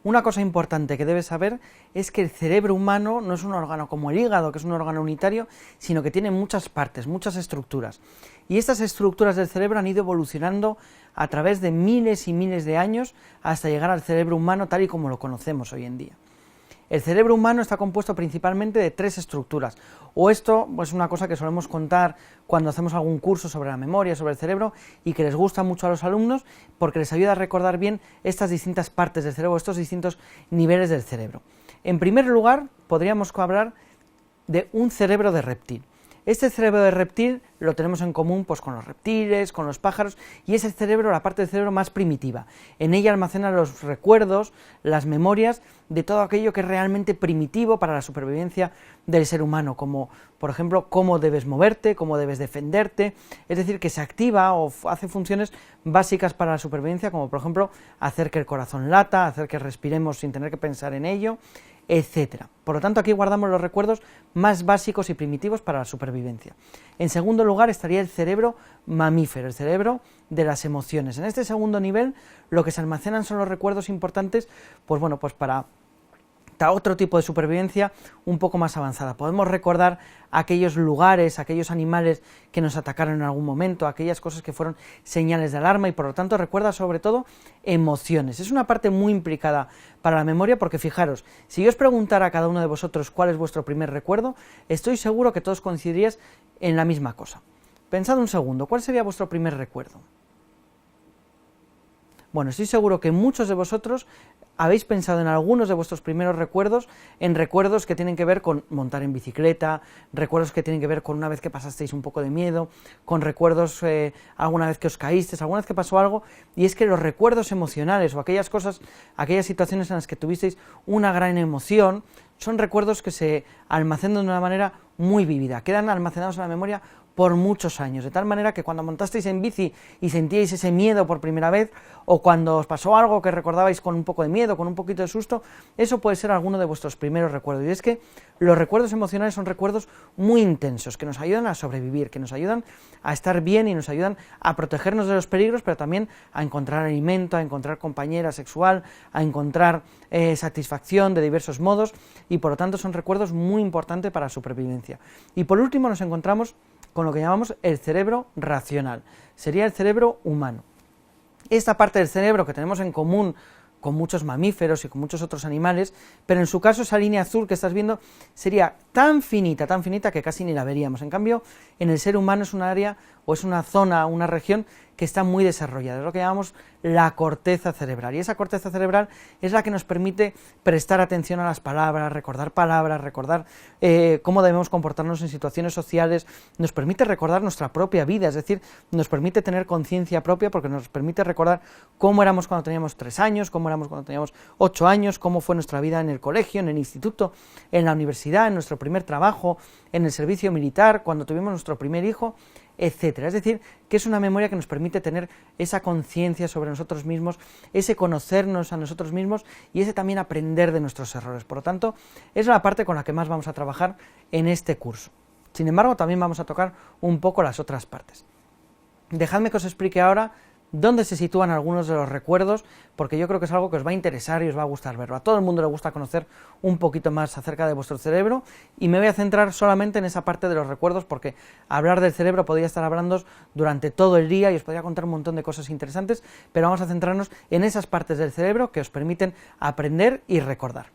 Una cosa importante que debes saber es que el cerebro humano no es un órgano como el hígado, que es un órgano unitario, sino que tiene muchas partes, muchas estructuras. Y estas estructuras del cerebro han ido evolucionando a través de miles y miles de años hasta llegar al cerebro humano tal y como lo conocemos hoy en día. El cerebro humano está compuesto principalmente de 3 estructuras, o esto es una cosa que solemos contar cuando hacemos algún curso sobre la memoria, sobre el cerebro, y que les gusta mucho a los alumnos porque les ayuda a recordar bien estas distintas partes del cerebro, estos distintos niveles del cerebro. En primer lugar, podríamos hablar de un cerebro de reptil. Este cerebro de reptil lo tenemos en común pues, con los reptiles, con los pájaros, y es el cerebro, la parte del cerebro más primitiva. En ella almacena los recuerdos, las memorias de todo aquello que es realmente primitivo para la supervivencia del ser humano, como por ejemplo cómo debes moverte, cómo debes defenderte, es decir, que se activa o hace funciones básicas para la supervivencia, como por ejemplo hacer que el corazón lata, hacer que respiremos sin tener que pensar en ello, etcétera. Por lo tanto, aquí guardamos los recuerdos más básicos y primitivos para la supervivencia. En segundo lugar estaría el cerebro mamífero, el cerebro de las emociones. En este segundo nivel, lo que se almacenan son los recuerdos importantes, pues para otro tipo de supervivencia un poco más avanzada. Podemos recordar aquellos lugares, aquellos animales que nos atacaron en algún momento, aquellas cosas que fueron señales de alarma y por lo tanto recuerda sobre todo emociones. Es una parte muy implicada para la memoria porque fijaros, si yo os preguntara a cada uno de vosotros cuál es vuestro primer recuerdo, estoy seguro que todos coincidiríais en la misma cosa. Pensad un segundo, ¿cuál sería vuestro primer recuerdo? Bueno, estoy seguro que muchos de vosotros habéis pensado en algunos de vuestros primeros recuerdos, en recuerdos que tienen que ver con montar en bicicleta, recuerdos que tienen que ver con una vez que pasasteis un poco de miedo, con recuerdos alguna vez que os caísteis, alguna vez que pasó algo, y es que los recuerdos emocionales o aquellas cosas, aquellas situaciones en las que tuvisteis una gran emoción, son recuerdos que se almacenan de una manera muy vívida, quedan almacenados en la memoria por muchos años, de tal manera que cuando montasteis en bici y sentíais ese miedo por primera vez, o cuando os pasó algo que recordabais con un poco de miedo, con un poquito de susto, eso puede ser alguno de vuestros primeros recuerdos. Y es que los recuerdos emocionales son recuerdos muy intensos, que nos ayudan a sobrevivir, que nos ayudan a estar bien y nos ayudan a protegernos de los peligros, pero también a encontrar alimento, a encontrar compañera sexual, a encontrar satisfacción de diversos modos, y por lo tanto son recuerdos muy importantes para la supervivencia. Y por último nos encontramos con lo que llamamos el cerebro racional, sería el cerebro humano. Esta parte del cerebro que tenemos en común con muchos mamíferos y con muchos otros animales, pero en su caso esa línea azul que estás viendo sería tan finita que casi ni la veríamos. En cambio, en el ser humano es un área o es una zona, una región que está muy desarrollada, es lo que llamamos la corteza cerebral, y esa corteza cerebral es la que nos permite prestar atención a las palabras, recordar cómo debemos comportarnos en situaciones sociales, nos permite recordar nuestra propia vida, es decir, nos permite tener conciencia propia porque nos permite recordar cómo éramos cuando teníamos 3 años, cómo éramos cuando teníamos 8 años, cómo fue nuestra vida en el colegio, en el instituto, en la universidad, en nuestro primer trabajo, en el servicio militar, cuando tuvimos nuestro primer hijo, etcétera. Es decir, que es una memoria que nos permite tener esa conciencia sobre nosotros mismos, ese conocernos a nosotros mismos y ese también aprender de nuestros errores. Por lo tanto, es la parte con la que más vamos a trabajar en este curso. Sin embargo, también vamos a tocar un poco las otras partes. Dejadme que os explique ahora dónde se sitúan algunos de los recuerdos, porque yo creo que es algo que os va a interesar y os va a gustar verlo. A todo el mundo le gusta conocer un poquito más acerca de vuestro cerebro, y me voy a centrar solamente en esa parte de los recuerdos, porque hablar del cerebro podría estar hablando durante todo el día y os podría contar un montón de cosas interesantes, pero vamos a centrarnos en esas partes del cerebro que os permiten aprender y recordar.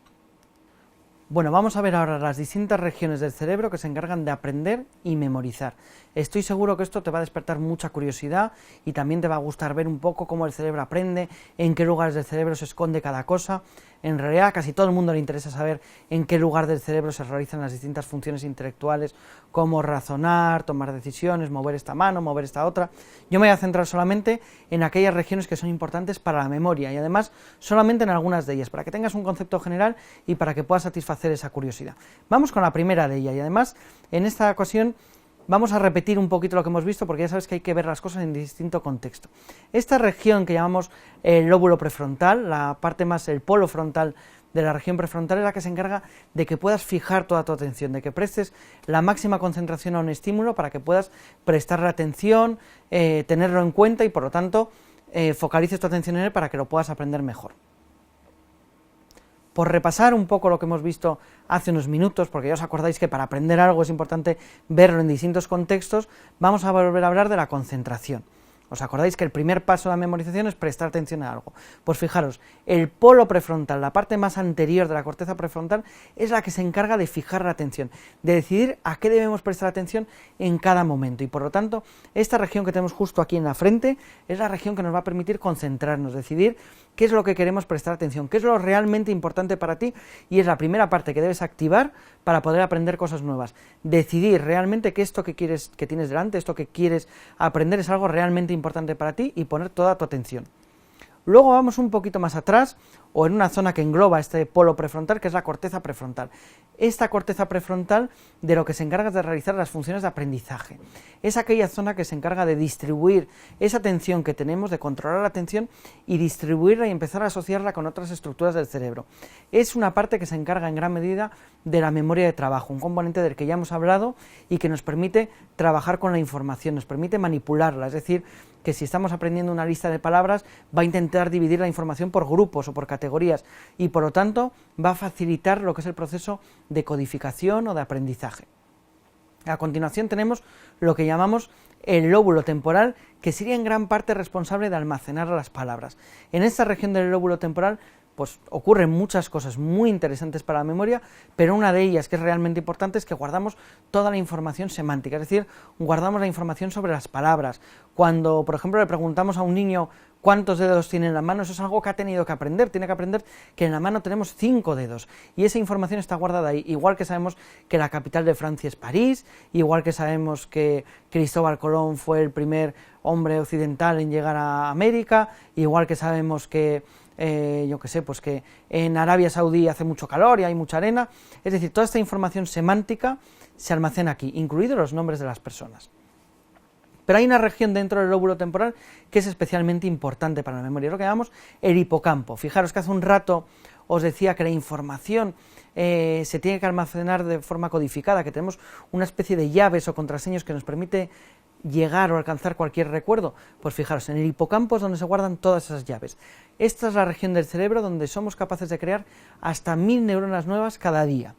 Bueno, vamos a ver ahora las distintas regiones del cerebro que se encargan de aprender y memorizar. Estoy seguro que esto te va a despertar mucha curiosidad y también te va a gustar ver un poco cómo el cerebro aprende, en qué lugares del cerebro se esconde cada cosa. En realidad, a casi todo el mundo le interesa saber en qué lugar del cerebro se realizan las distintas funciones intelectuales, como razonar, tomar decisiones, mover esta mano, mover esta otra. Yo me voy a centrar solamente en aquellas regiones que son importantes para la memoria y además solamente en algunas de ellas, para que tengas un concepto general y para que puedas satisfacer esa curiosidad. Vamos con la primera de ellas y además en esta ocasión vamos a repetir un poquito lo que hemos visto porque ya sabes que hay que ver las cosas en distinto contexto. Esta región que llamamos el lóbulo prefrontal, la parte más, el polo frontal de la región prefrontal, es la que se encarga de que puedas fijar toda tu atención, de que prestes la máxima concentración a un estímulo para que puedas prestarle atención, tenerlo en cuenta y por lo tanto focalices tu atención en él para que lo puedas aprender mejor. por repasar un poco lo que hemos visto hace unos minutos, porque ya os acordáis que para aprender algo es importante verlo en distintos contextos, vamos a volver a hablar de la concentración. ¿Os acordáis que el primer paso de la memorización es prestar atención a algo? Pues fijaros, el polo prefrontal, la parte más anterior de la corteza prefrontal, es la que se encarga de fijar la atención, de decidir a qué debemos prestar atención en cada momento, y por lo tanto, esta región que tenemos justo aquí en la frente es la región que nos va a permitir concentrarnos, decidir qué es lo que queremos prestar atención, qué es lo realmente importante para ti, y es la primera parte que debes activar para poder aprender cosas nuevas. Decidir realmente que esto que quieres, que tienes delante, esto que quieres aprender es algo realmente importante para ti y poner toda tu atención. Luego vamos un poquito más atrás, o en una zona que engloba este polo prefrontal, que es la corteza prefrontal. Esta corteza prefrontal de lo que se encarga es de realizar las funciones de aprendizaje. Es aquella zona que se encarga de distribuir esa atención que tenemos, de controlar la atención y distribuirla y empezar a asociarla con otras estructuras del cerebro. Es una parte que se encarga en gran medida de la memoria de trabajo, un componente del que ya hemos hablado y que nos permite trabajar con la información, nos permite manipularla, es decir, que si estamos aprendiendo una lista de palabras, va a intentar dividir la información por grupos o por categorías, y por lo tanto va a facilitar lo que es el proceso de codificación o de aprendizaje. A continuación tenemos lo que llamamos el lóbulo temporal, que sería en gran parte responsable de almacenar las palabras. En esta región del lóbulo temporal pues ocurren muchas cosas muy interesantes para la memoria, pero una de ellas que es realmente importante es que guardamos toda la información semántica, es decir, guardamos la información sobre las palabras. Cuando, por ejemplo, le preguntamos a un niño cuántos dedos tiene en la mano, eso es algo que ha tenido que aprender, tiene que aprender que en la mano tenemos 5 dedos, y esa información está guardada ahí, igual que sabemos que la capital de Francia es París, igual que sabemos que Cristóbal Colón fue el primer hombre occidental en llegar a América, igual que sabemos que yo que sé, pues que en Arabia Saudí hace mucho calor y hay mucha arena, es decir, toda esta información semántica se almacena aquí, incluidos los nombres de las personas. Pero hay una región dentro del lóbulo temporal que es especialmente importante para la memoria, lo que llamamos el hipocampo. Fijaros que hace un rato os decía que la información se tiene que almacenar de forma codificada, que tenemos una especie de llaves o contraseñas que nos permite llegar o alcanzar cualquier recuerdo. Pues fijaros, en el hipocampo es donde se guardan todas esas llaves. Esta es la región del cerebro donde somos capaces de crear hasta 1000 neuronas nuevas cada día.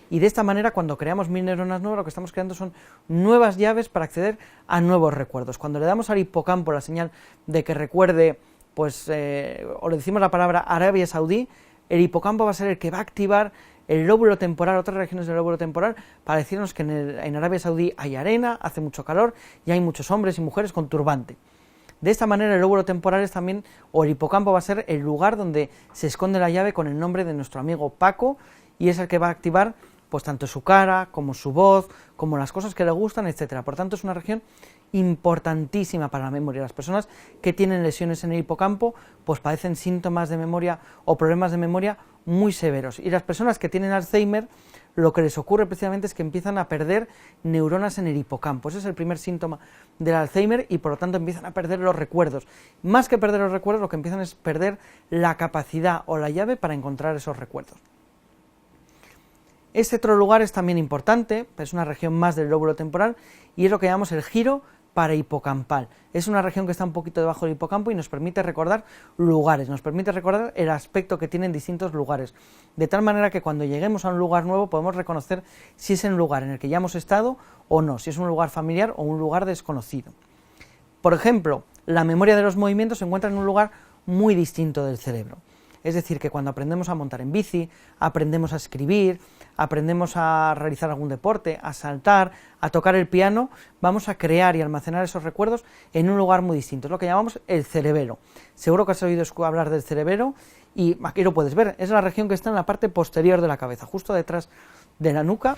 Y de esta manera, cuando creamos 1000 neuronas nuevas, lo que estamos creando son nuevas llaves para acceder a nuevos recuerdos. Cuando le damos al hipocampo la señal de que recuerde, pues, o le decimos la palabra Arabia Saudí, el hipocampo va a ser el que va a activar el lóbulo temporal, otras regiones del lóbulo temporal, para decirnos que en Arabia Saudí hay arena, hace mucho calor y hay muchos hombres y mujeres con turbante. De esta manera el lóbulo temporal es también, o el hipocampo va a ser el lugar donde se esconde la llave con el nombre de nuestro amigo Paco, y es el que va a activar pues tanto su cara, como su voz, como las cosas que le gustan, etcétera. Por tanto, es una región importantísima para la memoria. Las personas que tienen lesiones en el hipocampo pues padecen síntomas de memoria o problemas de memoria muy severos, y las personas que tienen Alzheimer, lo que les ocurre precisamente es que empiezan a perder neuronas en el hipocampo. Ese es el primer síntoma del Alzheimer, y por lo tanto empiezan a perder los recuerdos. Más que perder los recuerdos, lo que empiezan es perder la capacidad o la llave para encontrar esos recuerdos. Este otro lugar es también importante, es una región más del lóbulo temporal, y es lo que llamamos el giro parahipocampal. Es una región que está un poquito debajo del hipocampo y nos permite recordar lugares, nos permite recordar el aspecto que tienen distintos lugares, de tal manera que cuando lleguemos a un lugar nuevo podemos reconocer si es un lugar en el que ya hemos estado o no, si es un lugar familiar o un lugar desconocido. Por ejemplo, la memoria de los movimientos se encuentra en un lugar muy distinto del cerebro. Es decir, que cuando aprendemos a montar en bici, aprendemos a escribir, aprendemos a realizar algún deporte, a saltar, a tocar el piano, vamos a crear y almacenar esos recuerdos en un lugar muy distinto. Es lo que llamamos el cerebelo. Seguro que has oído hablar del cerebelo, y aquí lo puedes ver. Es la región que está en la parte posterior de la cabeza, justo detrás de la nuca,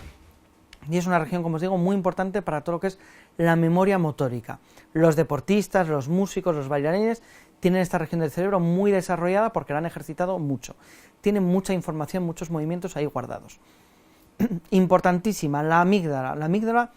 y es una región, como os digo, muy importante para todo lo que es la memoria motórica. Los deportistas, los músicos, los bailarines tienen esta región del cerebro muy desarrollada porque la han ejercitado mucho. Tienen mucha información, muchos movimientos ahí guardados. Importantísima, la amígdala. La amígdala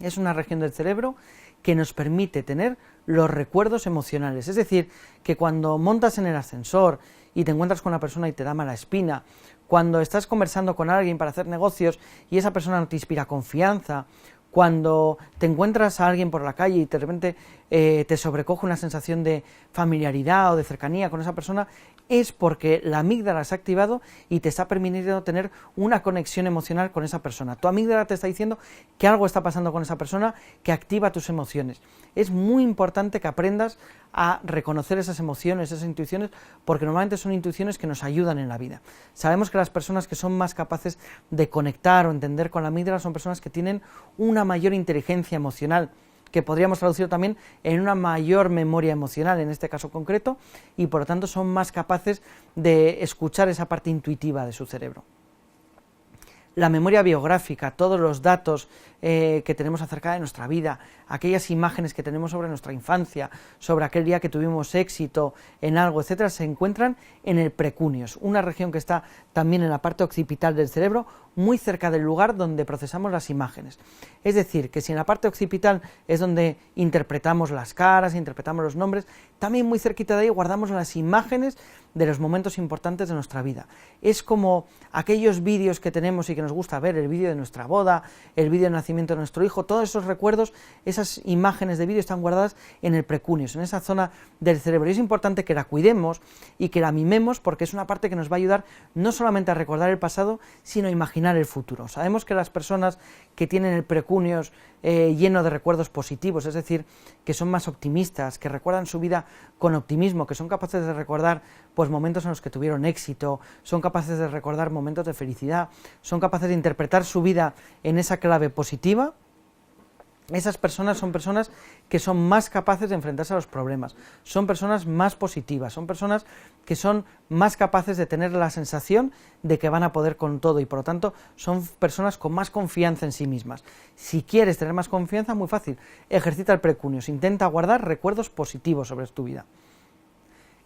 es una región del cerebro que nos permite tener los recuerdos emocionales. Es decir, que cuando montas en el ascensor y te encuentras con una persona y te da mala espina, cuando estás conversando con alguien para hacer negocios y esa persona no te inspira confianza, cuando te encuentras a alguien por la calle y de repente te sobrecoge una sensación de familiaridad o de cercanía con esa persona, es porque la amígdala se ha activado y te está permitiendo tener una conexión emocional con esa persona. Tu amígdala te está diciendo que algo está pasando con esa persona que activa tus emociones. Es muy importante que aprendas a reconocer esas emociones, esas intuiciones, porque normalmente son intuiciones que nos ayudan en la vida. Sabemos que las personas que son más capaces de conectar o entender con la amígdala son personas que tienen una mayor inteligencia emocional, que podríamos traducir también en una mayor memoria emocional, en este caso concreto, y por lo tanto son más capaces de escuchar esa parte intuitiva de su cerebro. La memoria biográfica, todos los datos que tenemos acerca de nuestra vida, aquellas imágenes que tenemos sobre nuestra infancia, sobre aquel día que tuvimos éxito en algo, etcétera, se encuentran en el precuneus, una región que está también en la parte occipital del cerebro, muy cerca del lugar donde procesamos las imágenes. Es decir, que si en la parte occipital es donde interpretamos las caras, interpretamos los nombres, también muy cerquita de ahí guardamos las imágenes de los momentos importantes de nuestra vida. Es como aquellos vídeos que tenemos y que nos gusta ver, el vídeo de nuestra boda, el vídeo del nacimiento de nuestro hijo, todos esos recuerdos, esas imágenes de vídeo están guardadas en el precuneus, en esa zona del cerebro, y es importante que la cuidemos y que la mimemos, porque es una parte que nos va a ayudar no solamente a recordar el pasado, sino a imaginar el futuro. Sabemos que las personas que tienen el precuneus lleno de recuerdos positivos, es decir, que son más optimistas, que recuerdan su vida con optimismo, que son capaces de recordar pues momentos en los que tuvieron éxito, son capaces de recordar momentos de felicidad, son capaces de interpretar su vida en esa clave positiva. Esas personas son personas que son más capaces de enfrentarse a los problemas, son personas más positivas, son personas que son más capaces de tener la sensación de que van a poder con todo y por lo tanto son personas con más confianza en sí mismas. Si quieres tener más confianza, muy fácil, ejercita el precuneus, intenta guardar recuerdos positivos sobre tu vida.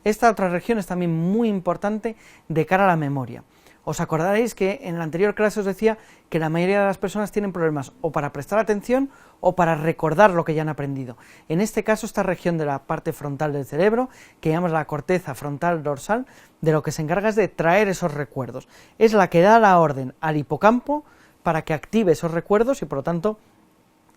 Esta otra región es también muy importante de cara a la memoria. Os acordaréis que en la anterior clase os decía que la mayoría de las personas tienen problemas o para prestar atención o para recordar lo que ya han aprendido. En este caso, esta región de la parte frontal del cerebro, que llamamos la corteza frontal dorsal, de lo que se encarga es de traer esos recuerdos. Es la que da la orden al hipocampo para que active esos recuerdos y por lo tanto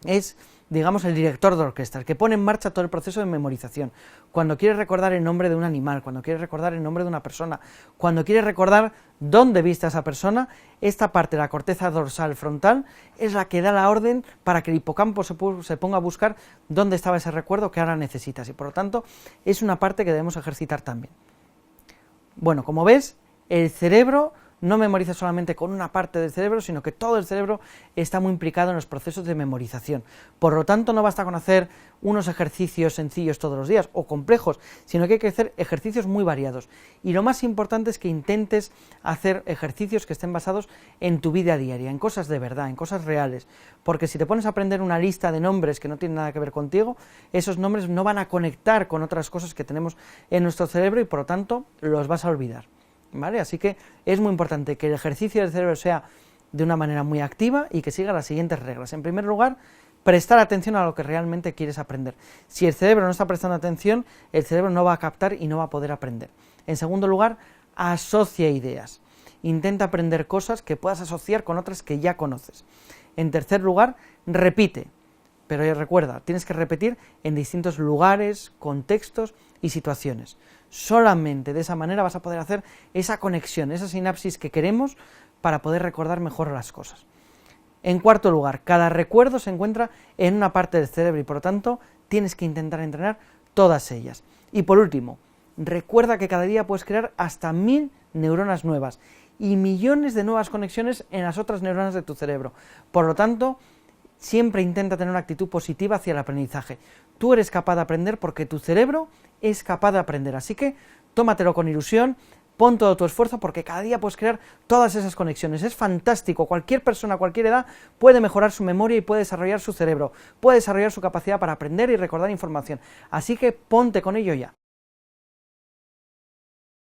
es, digamos, el director de orquesta, el que pone en marcha todo el proceso de memorización. Cuando quieres recordar el nombre de un animal, cuando quieres recordar el nombre de una persona, cuando quieres recordar dónde viste a esa persona, esta parte de la corteza dorsal frontal es la que da la orden para que el hipocampo se ponga a buscar dónde estaba ese recuerdo que ahora necesitas y por lo tanto es una parte que debemos ejercitar también. Bueno, como ves, el cerebro no memoriza solamente con una parte del cerebro, sino que todo el cerebro está muy implicado en los procesos de memorización. Por lo tanto, no basta con hacer unos ejercicios sencillos todos los días o complejos, sino que hay que hacer ejercicios muy variados. Y lo más importante es que intentes hacer ejercicios que estén basados en tu vida diaria, en cosas de verdad, en cosas reales. Porque si te pones a aprender una lista de nombres que no tienen nada que ver contigo, esos nombres no van a conectar con otras cosas que tenemos en nuestro cerebro y por lo tanto los vas a olvidar. ¿Vale? Así que es muy importante que el ejercicio del cerebro sea de una manera muy activa y que siga las siguientes reglas. En primer lugar, prestar atención a lo que realmente quieres aprender. Si el cerebro no está prestando atención, el cerebro no va a captar y no va a poder aprender. En segundo lugar, asocia ideas. Intenta aprender cosas que puedas asociar con otras que ya conoces. En tercer lugar, repite. Pero recuerda, tienes que repetir en distintos lugares, contextos y situaciones. Solamente de esa manera vas a poder hacer esa conexión, esa sinapsis que queremos para poder recordar mejor las cosas. En cuarto lugar, cada recuerdo se encuentra en una parte del cerebro y por lo tanto tienes que intentar entrenar todas ellas. Y por último, recuerda que cada día puedes crear hasta 1000 neuronas nuevas y millones de nuevas conexiones en las otras neuronas de tu cerebro. Por lo tanto, siempre intenta tener una actitud positiva hacia el aprendizaje. Tú eres capaz de aprender porque tu cerebro es capaz de aprender. Así que tómatelo con ilusión, pon todo tu esfuerzo porque cada día puedes crear todas esas conexiones. Es fantástico. Cualquier persona a cualquier edad puede mejorar su memoria y puede desarrollar su cerebro, puede desarrollar su capacidad para aprender y recordar información. Así que ponte con ello ya.